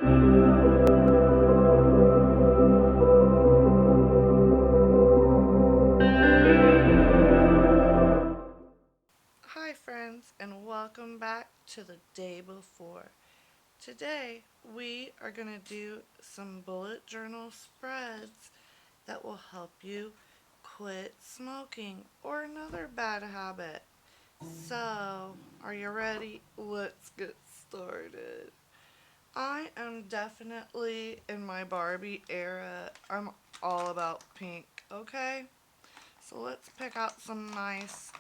Hi, friends, and welcome back to the day before. Today, we are going to do some bullet journal spreads that will help you quit smoking or another bad habit. So, are you ready? Let's get started. I am definitely in my Barbie era. I'm all about pink, okay? So, let's pick out some nice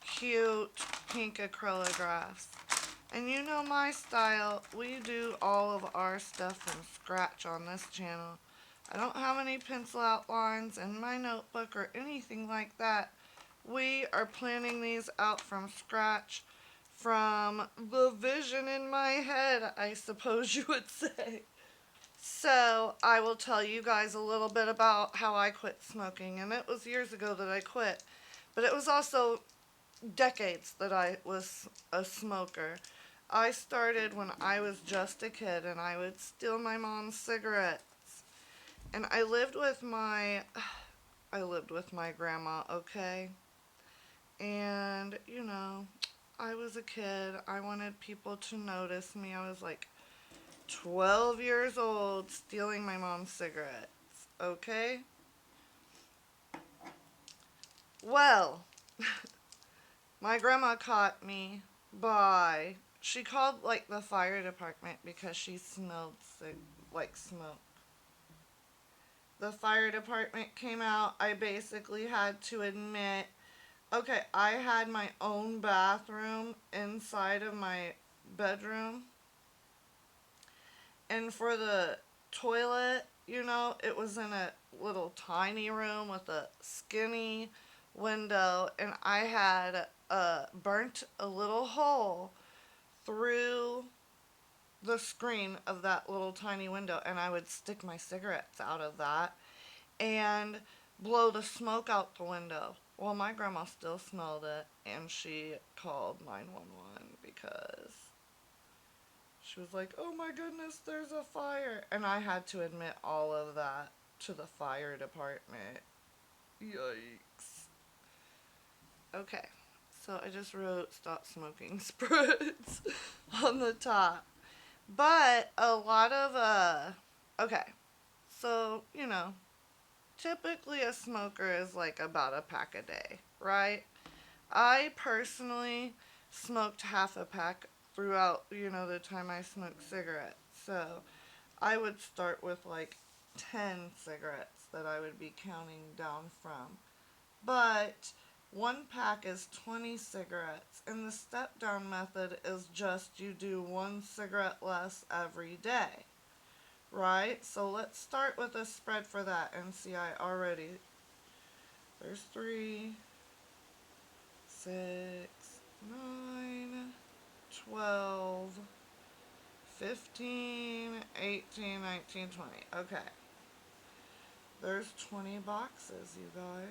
cute pink acrylographs. And you know my style, we do all of our stuff from scratch on this channel. I don't have any pencil outlines in my notebook or anything like that. We are planning these out from scratch from the vision in my head, I suppose you would say. So, I will tell you guys a little bit about how I quit smoking. And it was years ago that I quit. But it was also decades that I was a smoker. I started when I was just a kid and I would steal my mom's cigarettes. And I lived with my grandma, okay? And, I was a kid. I wanted people to notice me. I was like 12 years old stealing my mom's cigarettes, okay? Well, my grandma caught me by she called like the fire department because she smelled like smoke. The fire department came out. I basically had to admit, okay, I had my own bathroom inside of my bedroom, and for the toilet, it was in a little tiny room with a skinny window, and I had burnt a little hole through the screen of that little tiny window, and I would stick my cigarettes out of that and blow the smoke out the window. Well, my grandma still smelled it, and she called 911 because she was like, oh my goodness, there's a fire. And I had to admit all of that to the fire department. Yikes. Okay, so I just wrote stop smoking spreads on the top. But a lot of, okay, so, typically a smoker is like about a pack a day, right? I personally smoked half a pack throughout, the time I smoked cigarettes. So I would start with like 10 cigarettes that I would be counting down from. But one pack is 20 cigarettes, and the step down method is just you do one cigarette less every day, right? So let's start with a spread for that and see. There's 3, 6, 9, 12, 15, 18, 19, 20. Okay, there's 20 boxes, you guys.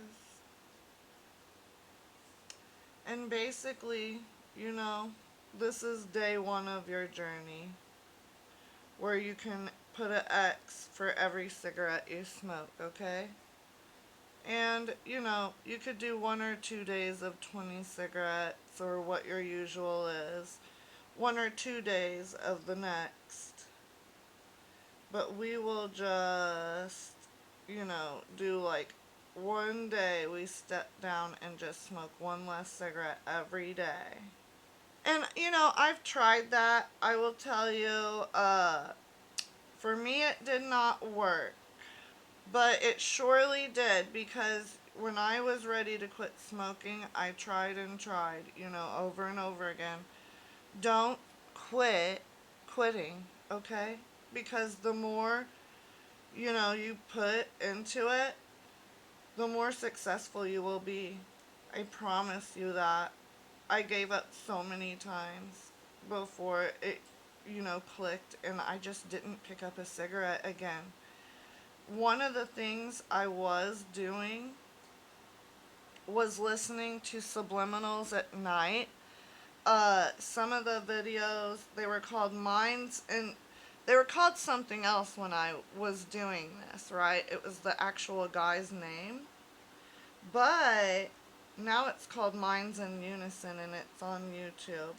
And basically, you know, this is day one of your journey where you can put an X for every cigarette you smoke, okay? And, you could do 1 or 2 days of 20 cigarettes or what your usual is, 1 or 2 days of the next. But we will just, do like one day we step down and just smoke one less cigarette every day. And, I've tried that. I will tell you, for me, it did not work. But it surely did because when I was ready to quit smoking, I tried and tried, over and over again. Don't quit quitting, okay? Because the more, you put into it, the more successful you will be. I promise you that. I gave up so many times before it, clicked, and I just didn't pick up a cigarette again. One of the things I was doing was listening to subliminals at night. Some of the videos, they were called Minds, and They were called something else when I was doing this, right? It was the actual guy's name. But now it's called Minds in Unison and it's on YouTube.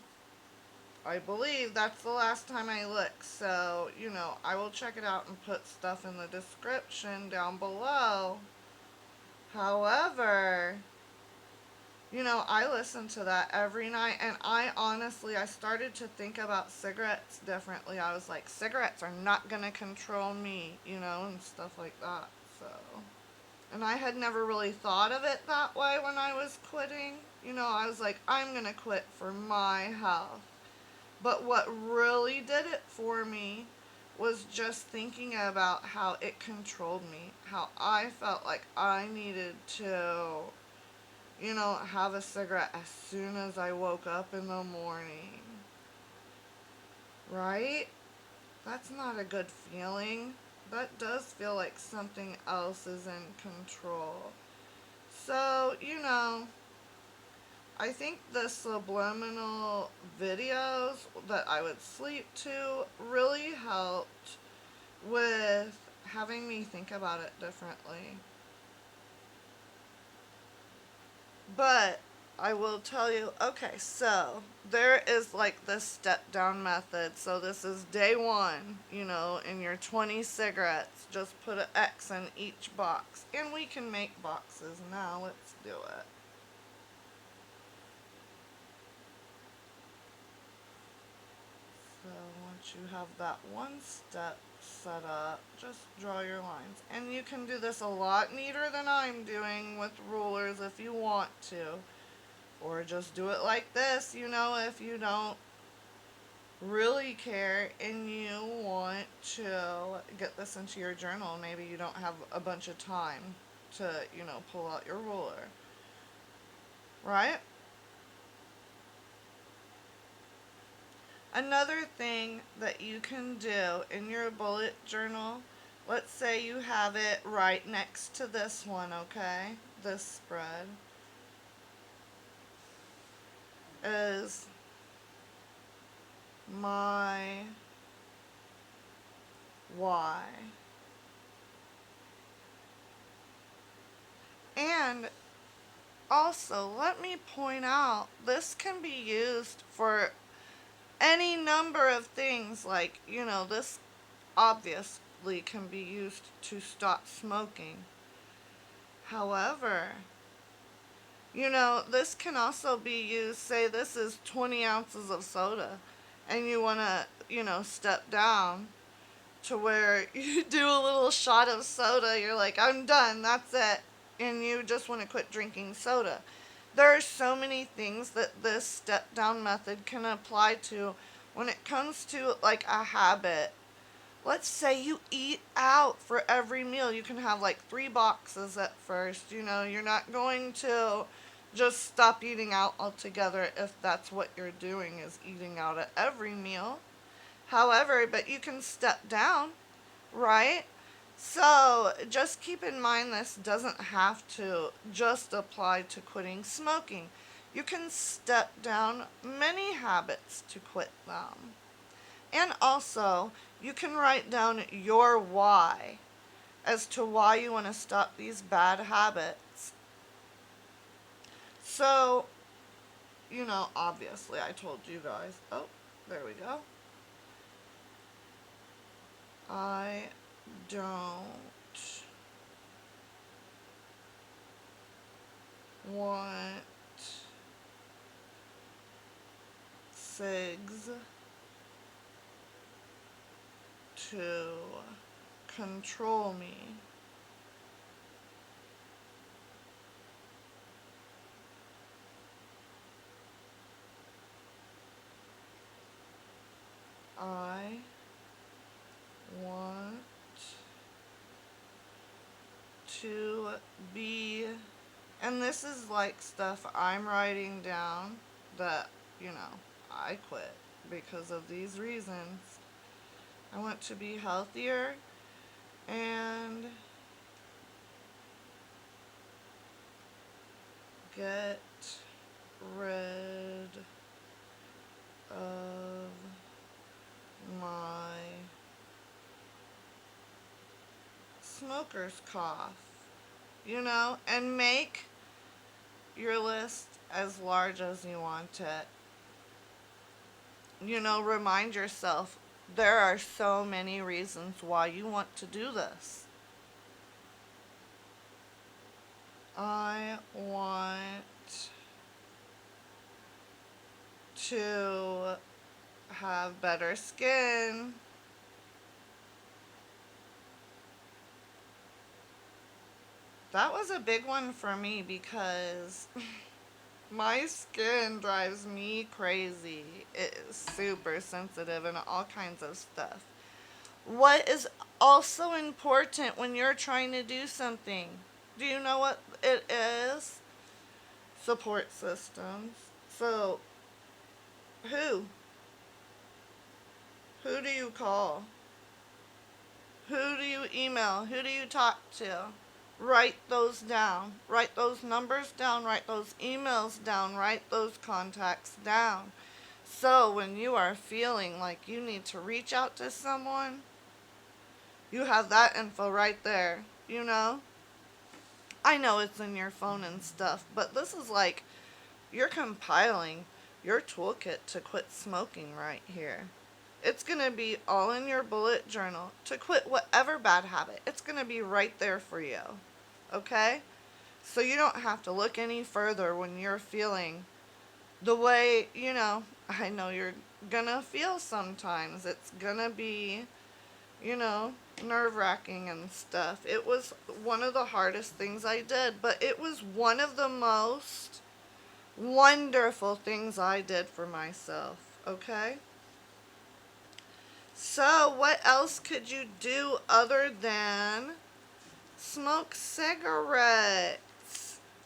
I believe that's the last time I looked. So, I will check it out and put stuff in the description down below. However, I listen to that every night, and I started to think about cigarettes differently. I was like, cigarettes are not going to control me, and stuff like that. So, and I had never really thought of it that way when I was quitting. I was like, I'm going to quit for my health. But what really did it for me was just thinking about how it controlled me, how I felt like I needed to, have a cigarette as soon as I woke up in the morning. Right? That's not a good feeling. That does feel like something else is in control. So, I think the subliminal videos that I would sleep to really helped with having me think about it differently. But I will tell you, okay, so there is like this step down method. So this is day one, in your 20 cigarettes, just put an X in each box. And we can make boxes now. Let's do it. So once you have that one step set up, just draw your lines. And you can do this a lot neater than I'm doing with rulers if you want to. Or just do it like this, if you don't really care and you want to get this into your journal. Maybe you don't have a bunch of time to, pull out your ruler. Right? Another thing that you can do in your bullet journal, let's say you have it right next to this one, okay? This spread is my why. And also, let me point out, this can be used for any number of things. Like, this obviously can be used to stop smoking. However, this can also be used, say this is 20 ounces of soda, and you want to, step down to where you do a little shot of soda. You're like, I'm done, that's it. And you just want to quit drinking soda. There are so many things that this step down method can apply to when it comes to like a habit. Let's say you eat out for every meal. You can have like 3 boxes at first. You're not going to just stop eating out altogether if that's what you're doing, is eating out at every meal. However, but you can step down, right? So just keep in mind, this doesn't have to just apply to quitting smoking. You can step down many habits to quit them. And also, you can write down your why as to why you want to stop these bad habits. So, obviously I told you guys. Oh, there we go. I don't want cigs to control me. I want to be, and this is like stuff I'm writing down that, I quit because of these reasons. I want to be healthier and get rid of my smoker's cough, and make your list as large as you want it. Remind yourself there are so many reasons why you want to do this. I want to have better skin. That was a big one for me because my skin drives me crazy. It is super sensitive and all kinds of stuff. What is also important when you're trying to do something? Do you know what it is? Support systems. So, who? Who do you call? Who do you email? Who do you talk to? Write those down. Write those numbers down. Write those emails down. Write those contacts down. So when you are feeling like you need to reach out to someone, you have that info right there. I know it's in your phone and stuff, but this is like you're compiling your toolkit to quit smoking right here. It's going to be all in your bullet journal to quit whatever bad habit. It's going to be right there for you. Okay? So you don't have to look any further when you're feeling the way, I know you're going to feel sometimes. It's going to be, nerve-wracking and stuff. It was one of the hardest things I did, but it was one of the most wonderful things I did for myself. Okay? So, what else could you do other than smoke cigarettes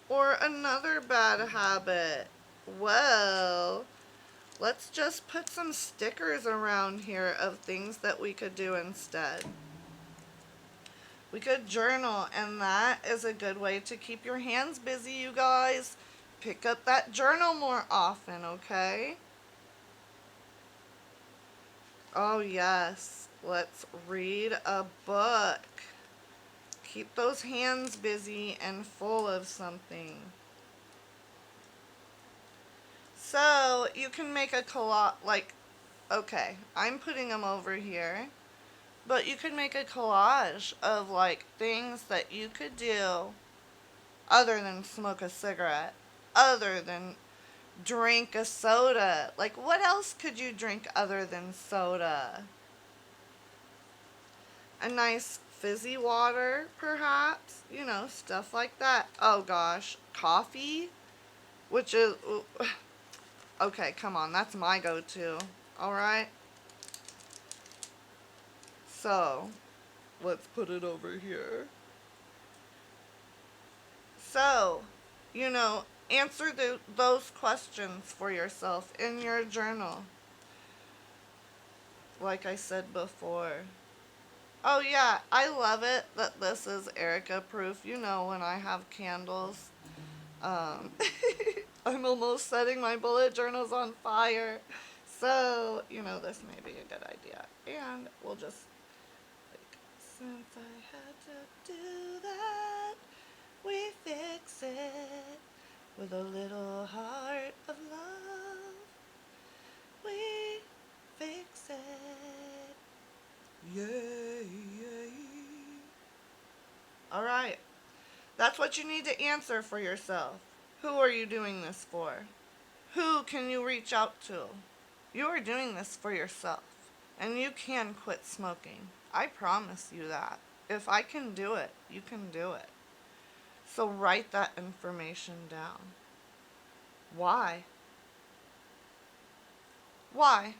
or another bad habit? Well, let's just put some stickers around here of things that we could do instead. We could journal, and that is a good way to keep your hands busy, you guys. Pick up that journal more often, okay? Oh, yes. Let's read a book. Keep those hands busy and full of something. So, you can make a collage, okay, I'm putting them over here. But you could make a collage of, things that you could do other than smoke a cigarette, other than drink a soda. What else could you drink other than soda? A nice fizzy water, perhaps, stuff like that. Oh gosh, coffee, which is, okay, come on, that's my go-to, alright? So, let's put it over here. So, answer those questions for yourself in your journal. Like I said before. Oh yeah, I love it that this is Erica proof. When I have candles, I'm almost setting my bullet journals on fire. So, this may be a good idea. And we'll just, since I had to do that, we fix it with a little heart of love. We fix it. Yay, yay. Alright. That's what you need to answer for yourself. Who are you doing this for? Who can you reach out to? You are doing this for yourself. And you can quit smoking. I promise you that. If I can do it, you can do it. So write that information down. Why? Why?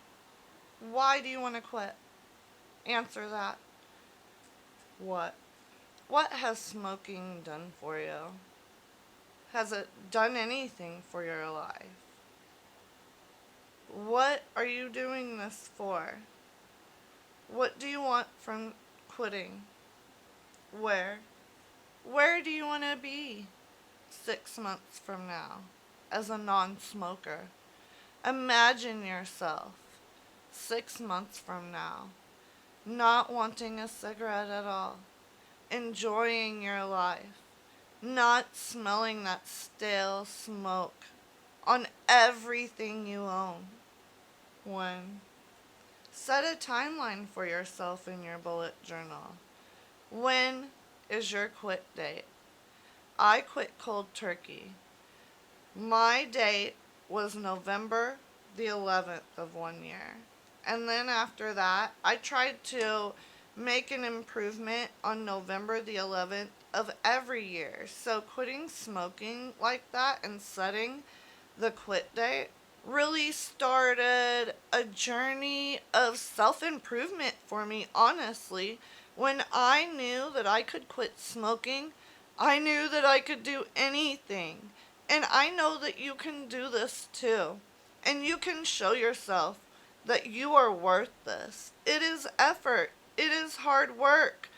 Why do you want to quit? Answer that. What? What has smoking done for you? Has it done anything for your life? What are you doing this for? What do you want from quitting? Where? Where do you want to be 6 months from now as a non-smoker? Imagine yourself 6 months from now not wanting a cigarette at all. enjoying your life, not smelling that stale smoke on everything you own. When set a timeline for yourself in your bullet journal. When is your quit date? I quit cold turkey. My date was November the 11th of one year. And then after that, I tried to make an improvement on November the 11th of every year. So quitting smoking like that and setting the quit date really started a journey of self improvement for me, honestly. When I knew that I could quit smoking, I knew that I could do anything. And I know that you can do this too. And you can show yourself that you are worth this. It is effort, it is hard work.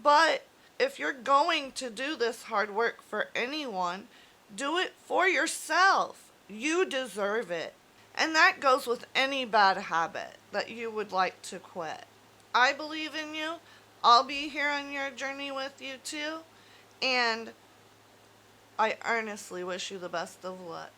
But if you're going to do this hard work for anyone, do it for yourself. You deserve it. And that goes with any bad habit that you would like to quit. I believe in you. I'll be here on your journey with you too. And I earnestly wish you the best of luck.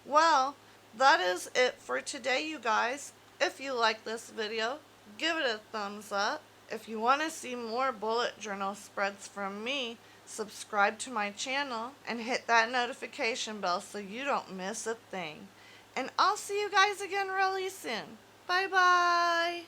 Well, that is it for today, you guys. If you like this video, give it a thumbs up. If you want to see more bullet journal spreads from me, subscribe to my channel and hit that notification bell so you don't miss a thing. And I'll see you guys again really soon. Bye bye.